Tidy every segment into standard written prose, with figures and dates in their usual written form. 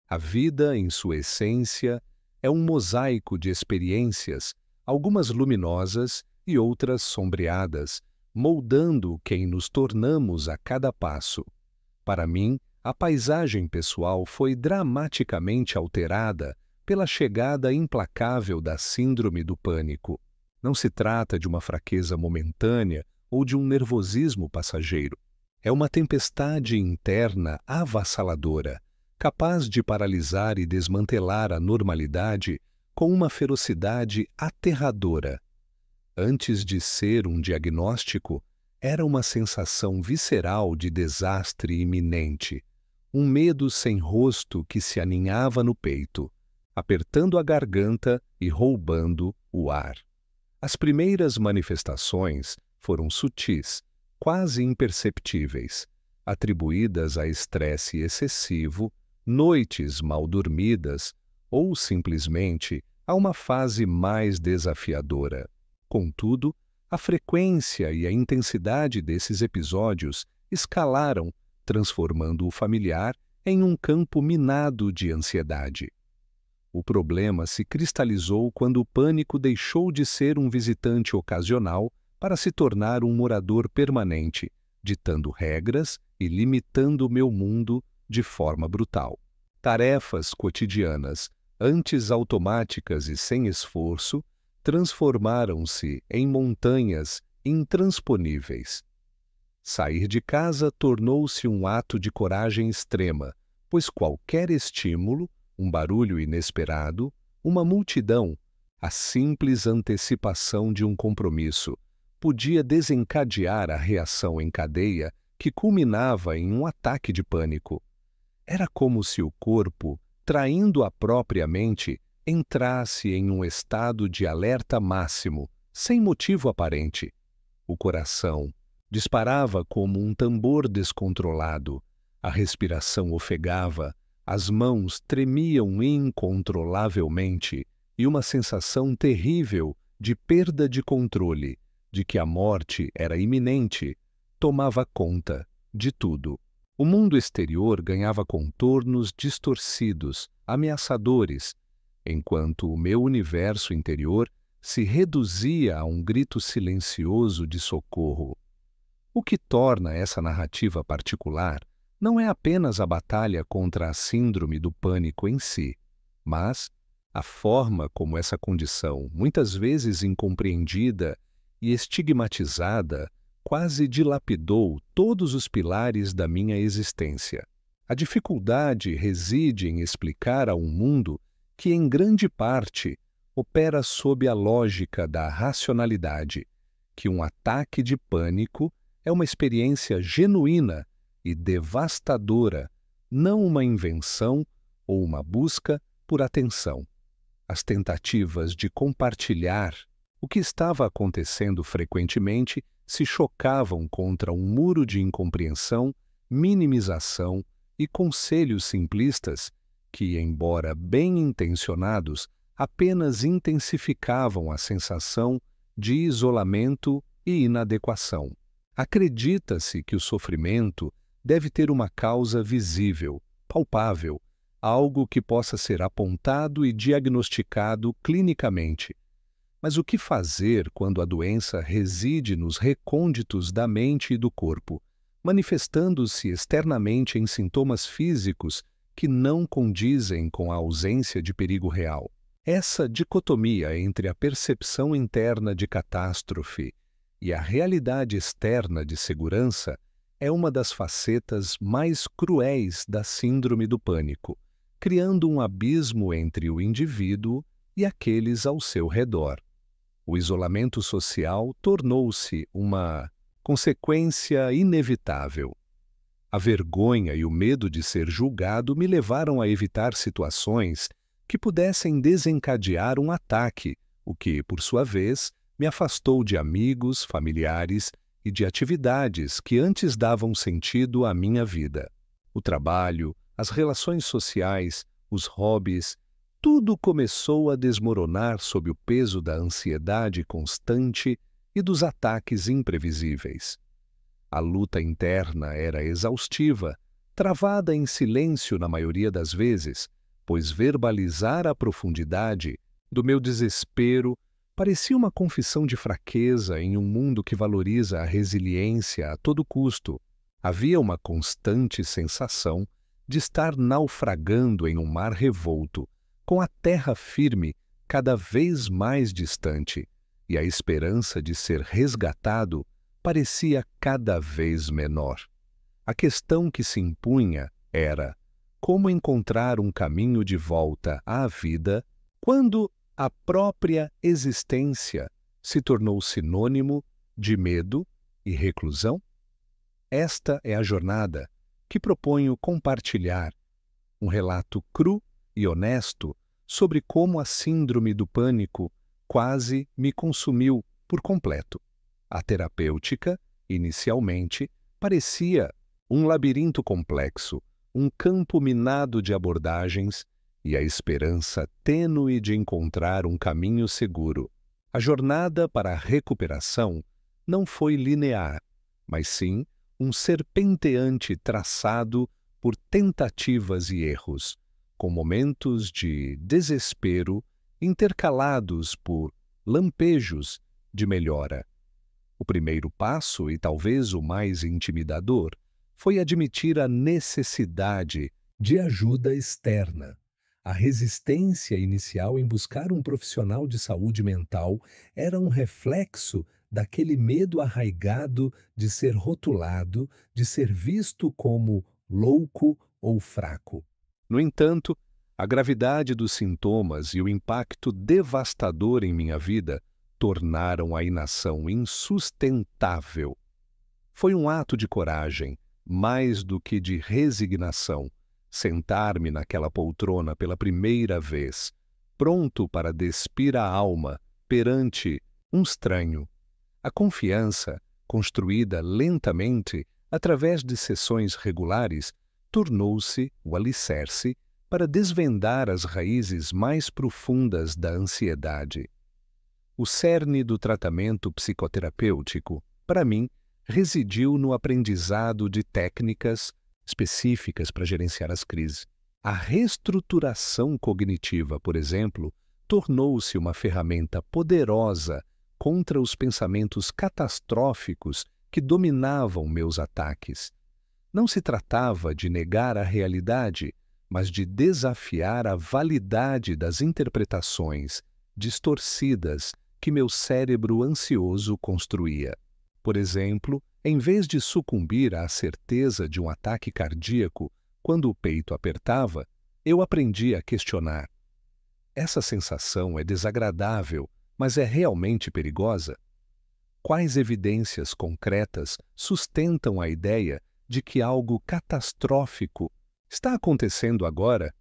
A vida, em sua essência, é um mosaico de experiências, algumas luminosas e outras sombreadas, moldando quem nos tornamos a cada passo. Para mim, a paisagem pessoal foi dramaticamente alterada pela chegada implacável da síndrome do pânico. Não se trata de uma fraqueza momentânea ou de um nervosismo passageiro. É uma tempestade interna avassaladora, capaz de paralisar e desmantelar a normalidade com uma ferocidade aterradora. Antes de ser um diagnóstico, era uma sensação visceral de desastre iminente, um medo sem rosto que se aninhava no peito, apertando a garganta e roubando o ar. As primeiras manifestações foram sutis, quase imperceptíveis, atribuídas a estresse excessivo, noites mal dormidas ou simplesmente a uma fase mais desafiadora. Contudo, a frequência e a intensidade desses episódios escalaram, transformando o familiar em um campo minado de ansiedade. O problema se cristalizou quando o pânico deixou de ser um visitante ocasional para se tornar um morador permanente, ditando regras e limitando meu mundo de forma brutal. Tarefas cotidianas, antes automáticas e sem esforço, transformaram-se em montanhas intransponíveis. Sair de casa tornou-se um ato de coragem extrema, pois qualquer estímulo, um barulho inesperado, uma multidão, a simples antecipação de um compromisso, podia desencadear a reação em cadeia que culminava em um ataque de pânico. Era como se o corpo, traindo a própria mente, entrasse em um estado de alerta máximo, sem motivo aparente. O coração disparava como um tambor descontrolado, a respiração ofegava, as mãos tremiam incontrolavelmente e uma sensação terrível de perda de controle, de que a morte era iminente, tomava conta de tudo. O mundo exterior ganhava contornos distorcidos, ameaçadores, enquanto o meu universo interior se reduzia a um grito silencioso de socorro. O que torna essa narrativa particular não é apenas a batalha contra a síndrome do pânico em si, mas a forma como essa condição, muitas vezes incompreendida e estigmatizada, quase dilapidou todos os pilares da minha existência. A dificuldade reside em explicar a um mundo que, em grande parte, opera sob a lógica da racionalidade, que um ataque de pânico é uma experiência genuína e devastadora, não uma invenção ou uma busca por atenção. As tentativas de compartilhar o que estava acontecendo frequentemente se chocavam contra um muro de incompreensão, minimização e conselhos simplistas que, embora bem intencionados, apenas intensificavam a sensação de isolamento e inadequação. Acredita-se que o sofrimento deve ter uma causa visível, palpável, algo que possa ser apontado e diagnosticado clinicamente. Mas o que fazer quando a doença reside nos recônditos da mente e do corpo, manifestando-se externamente em sintomas físicos que não condizem com a ausência de perigo real? Essa dicotomia entre a percepção interna de catástrofe e a realidade externa de segurança é uma das facetas mais cruéis da síndrome do pânico, criando um abismo entre o indivíduo e aqueles ao seu redor. O isolamento social tornou-se uma consequência inevitável. A vergonha e o medo de ser julgado me levaram a evitar situações que pudessem desencadear um ataque, o que, por sua vez, me afastou de amigos, familiares e de atividades que antes davam sentido à minha vida. O trabalho, as relações sociais, os hobbies, tudo começou a desmoronar sob o peso da ansiedade constante e dos ataques imprevisíveis. A luta interna era exaustiva, travada em silêncio na maioria das vezes, pois verbalizar a profundidade do meu desespero parecia uma confissão de fraqueza em um mundo que valoriza a resiliência a todo custo. Havia uma constante sensação de estar naufragando em um mar revolto, com a terra firme cada vez mais distante, e a esperança de ser resgatado parecia cada vez menor. A questão que se impunha era como encontrar um caminho de volta à vida quando a própria existência se tornou sinônimo de medo e reclusão? Esta é a jornada que proponho compartilhar, um relato cru e honesto sobre como a síndrome do pânico quase me consumiu por completo. A terapêutica, inicialmente, parecia um labirinto complexo, um campo minado de abordagens e a esperança tênue de encontrar um caminho seguro. A jornada para a recuperação não foi linear, mas sim um serpenteante traçado por tentativas e erros, com momentos de desespero intercalados por lampejos de melhora. O primeiro passo, e talvez o mais intimidador, foi admitir a necessidade de ajuda externa. A resistência inicial em buscar um profissional de saúde mental era um reflexo daquele medo arraigado de ser rotulado, de ser visto como louco ou fraco. No entanto, a gravidade dos sintomas e o impacto devastador em minha vida tornaram a inação insustentável. Foi um ato de coragem, mais do que de resignação, sentar-me naquela poltrona pela primeira vez, pronto para despir a alma perante um estranho. A confiança, construída lentamente através de sessões regulares, tornou-se o alicerce para desvendar as raízes mais profundas da ansiedade. O cerne do tratamento psicoterapêutico, para mim, residiu no aprendizado de técnicas específicas para gerenciar as crises. A reestruturação cognitiva, por exemplo, tornou-se uma ferramenta poderosa contra os pensamentos catastróficos que dominavam meus ataques. Não se tratava de negar a realidade, mas de desafiar a validade das interpretações distorcidas que meu cérebro ansioso construía. Por exemplo, em vez de sucumbir à certeza de um ataque cardíaco quando o peito apertava, eu aprendi a questionar. Essa sensação é desagradável, mas é realmente perigosa? Quais evidências concretas sustentam a ideia de que algo catastrófico está acontecendo agora?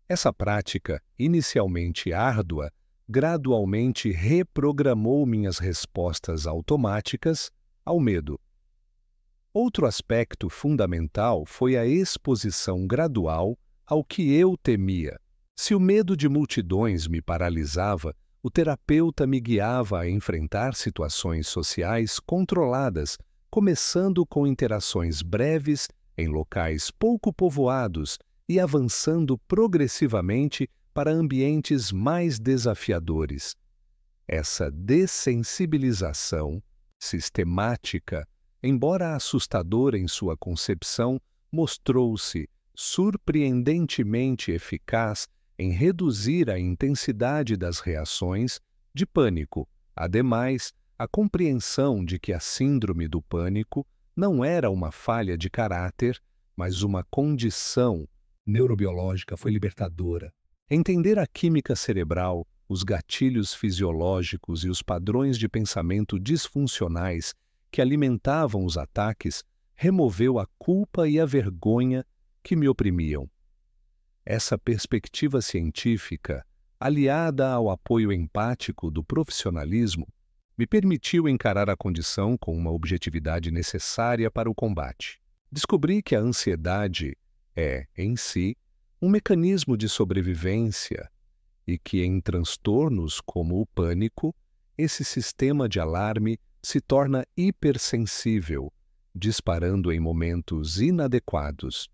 Essa prática, inicialmente árdua, gradualmente reprogramou minhas respostas automáticas ao medo. Outro aspecto fundamental foi a exposição gradual ao que eu temia. Se o medo de multidões me paralisava, o terapeuta me guiava a enfrentar situações sociais controladas, começando com interações breves em locais pouco povoados e avançando progressivamente para ambientes mais desafiadores. Essa dessensibilização sistemática, embora assustadora em sua concepção, mostrou-se surpreendentemente eficaz em reduzir a intensidade das reações de pânico. Ademais, a compreensão de que a síndrome do pânico não era uma falha de caráter, mas uma condição neurobiológica foi libertadora. Entender a química cerebral, os gatilhos fisiológicos e os padrões de pensamento disfuncionais que alimentavam os ataques removeu a culpa e a vergonha que me oprimiam. Essa perspectiva científica, aliada ao apoio empático do profissionalismo, me permitiu encarar a condição com uma objetividade necessária para o combate. Descobri que a ansiedade é, em si, um mecanismo de sobrevivência e que, em transtornos como o pânico, esse sistema de alarme se torna hipersensível disparando em momentos inadequados.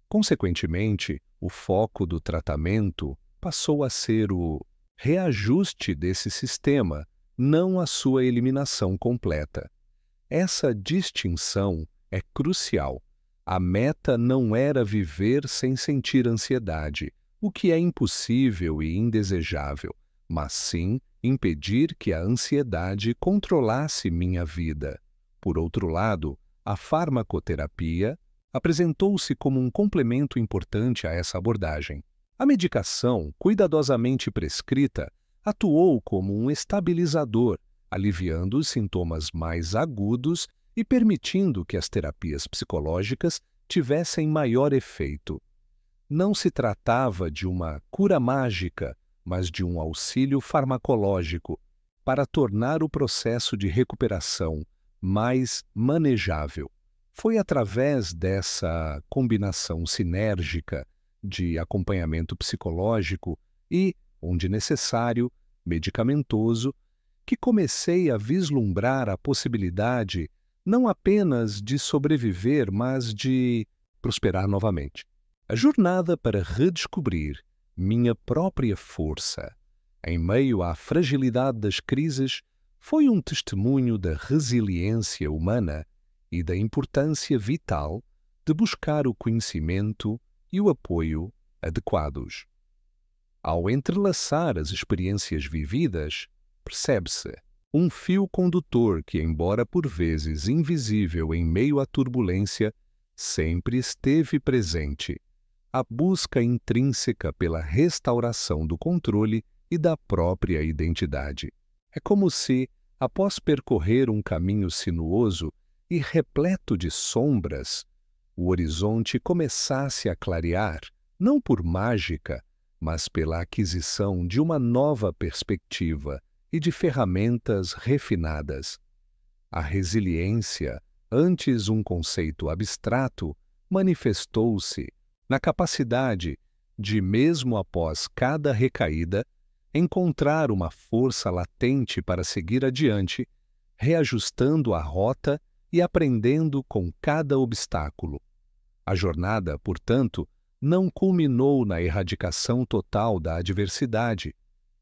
Consequentemente, o foco do tratamento passou a ser o reajuste desse sistema, não a sua eliminação completa. Essa distinção é crucial. A meta não era viver sem sentir ansiedade, o que é impossível e indesejável, mas sim impedir que a ansiedade controlasse minha vida. Por outro lado, a farmacoterapia apresentou-se como um complemento importante a essa abordagem. A medicação, cuidadosamente prescrita, atuou como um estabilizador, aliviando os sintomas mais agudos e permitindo que as terapias psicológicas tivessem maior efeito. Não se tratava de uma cura mágica, mas de um auxílio farmacológico para tornar o processo de recuperação mais manejável. Foi através dessa combinação sinérgica de acompanhamento psicológico e, onde necessário, medicamentoso, que comecei a vislumbrar a possibilidade não apenas de sobreviver, mas de prosperar novamente. A jornada para redescobrir minha própria força em meio à fragilidade das crises foi um testemunho da resiliência humana e da importância vital de buscar o conhecimento e o apoio adequados. Ao entrelaçar as experiências vividas, percebe-se um fio condutor que, embora por vezes invisível em meio à turbulência, sempre esteve presente: a busca intrínseca pela restauração do controle e da própria identidade. É como se, após percorrer um caminho sinuoso e repleto de sombras, o horizonte começasse a clarear, não por mágica, mas pela aquisição de uma nova perspectiva e de ferramentas refinadas. A resiliência, antes um conceito abstrato, manifestou-se na capacidade de, mesmo após cada recaída, encontrar uma força latente para seguir adiante, reajustando a rota e aprendendo com cada obstáculo. A jornada, portanto, não culminou na erradicação total da adversidade.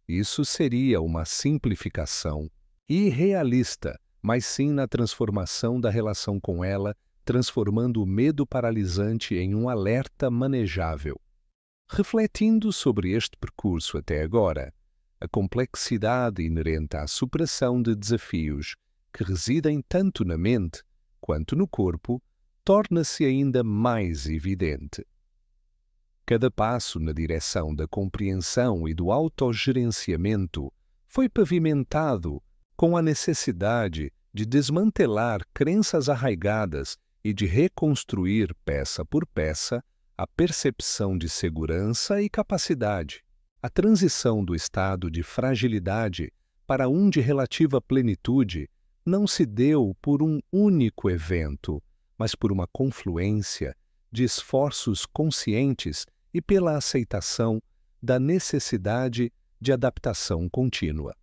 Isso seria uma simplificação irrealista, mas sim na transformação da relação com ela, transformando o medo paralisante em um alerta manejável. Refletindo sobre este percurso até agora, a complexidade inerente à superação de desafios que residem tanto na mente quanto no corpo torna-se ainda mais evidente. Cada passo na direção da compreensão e do autogerenciamento foi pavimentado com a necessidade de desmantelar crenças arraigadas e de reconstruir peça por peça a percepção de segurança e capacidade. A transição do estado de fragilidade para um de relativa plenitude não se deu por um único evento, mas por uma confluência de esforços conscientes e pela aceitação da necessidade de adaptação contínua.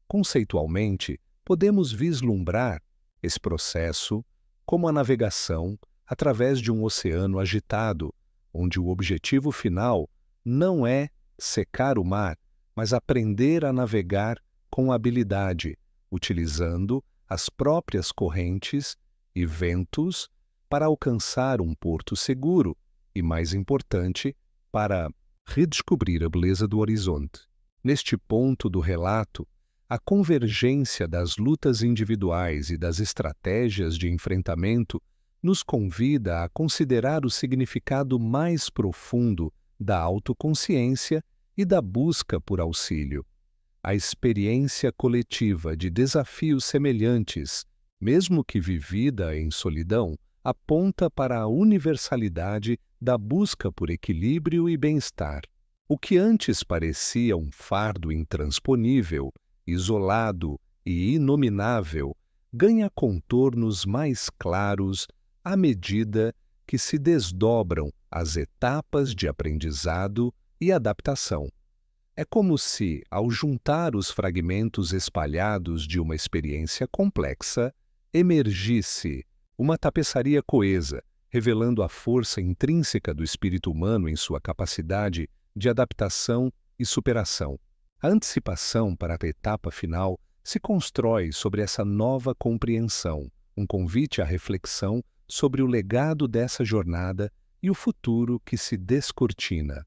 Conceitualmente, podemos vislumbrar esse processo como a navegação através de um oceano agitado, onde o objetivo final não é secar o mar, mas aprender a navegar com habilidade, utilizando as próprias correntes e ventos para alcançar um porto seguro e, mais importante, para redescobrir a beleza do horizonte. Neste ponto do relato, a convergência das lutas individuais e das estratégias de enfrentamento nos convida a considerar o significado mais profundo da autoconsciência e da busca por auxílio. A experiência coletiva de desafios semelhantes, mesmo que vivida em solidão, aponta para a universalidade da busca por equilíbrio e bem-estar. O que antes parecia um fardo intransponível, isolado e inominável, ganha contornos mais claros à medida que se desdobram as etapas de aprendizado e adaptação. É como se, ao juntar os fragmentos espalhados de uma experiência complexa, emergisse uma tapeçaria coesa, revelando a força intrínseca do espírito humano em sua capacidade de adaptação e superação. A antecipação para a etapa final se constrói sobre essa nova compreensão, um convite à reflexão sobre o legado dessa jornada e o futuro que se descortina.